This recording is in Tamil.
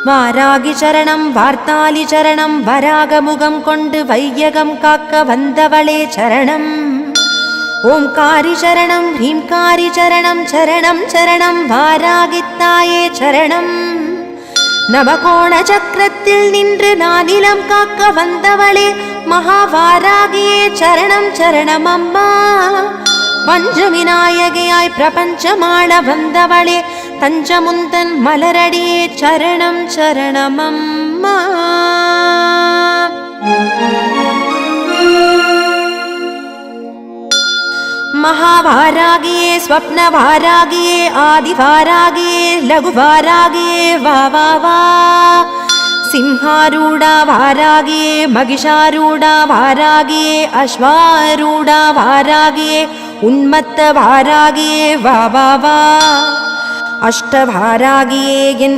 வாராகி சரணம் வார்த்தாலி சரணம் வராகமுகம் கொண்டு வையகம் காக்க வந்தவளே சரணம். ஓம்காரி சரணம் ஹ்ரீம்காரி சரணம் சரணம் சரணம் வாராகித்தாயே சரணம். நவகோண சக்கரத்தில் நின்று நானிலம் காக்க வந்தவளே மகாவாராகியே சரணம் சரணம் அம்மா. பஞ்சவிநாயகியாய் பிரபஞ்சமாள வந்தவளே தஞ்சமுந்தன் மலரடியே சரணம் சரணம் அம்மா. महावारागिये स्वप्नवारागिये आदिवारागिये लघुवारागिये वा वा वा. सिंहारूढा वारागिये महिषारूढा वारागिये अश्वारूढा वारागिये उन्मत्त वारागिये वा वा वा. अष्टवारागिये